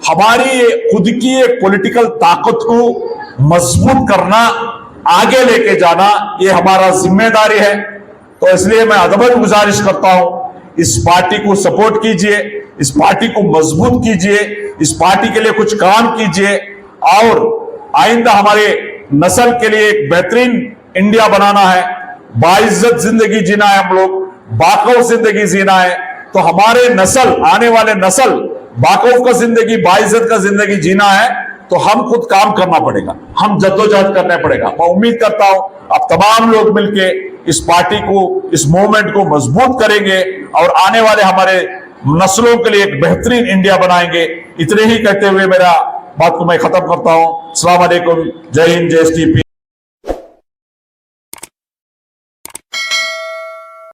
Speaker 4: हमारी खुद की एक पॉलिटिकल ताकत को मजबूत करना, आगे लेके जाना, ये हमारा जिम्मेदारी है। तो इसलिए मैं अदबन गुजारिश करता हूं, इस पार्टी को सपोर्ट कीजिए, इस पार्टी को मजबूत कीजिए, इस पार्टी के लिए कुछ काम कीजिए और आइंदा हमारे नस्ल के लिए एक बेहतरीन इंडिया बनाना है, बाइज्जत जिंदगी जीना है, हम लोग बाखौफ जिंदगी जीना है। तो हमारे नस्ल, आने वाले नस्ल बाखौफ का जिंदगी, बाइज्जत का जिंदगी जीना है तो हम खुद काम करना पड़ेगा, हम जद्दोजहद करना पड़ेगा। मैं उम्मीद करता हूं आप तमाम लोग मिलके इस पार्टी को, इस मूवमेंट को मजबूत करेंगे और आने वाले हमारे नस्लों के लिए एक बेहतरीन इंडिया बनाएंगे। इतने ही कहते हुए मेरा बात को मैं खत्म करता हूं। अस्सलाम वालेकुम, जय हिंद, जय एसडीपी।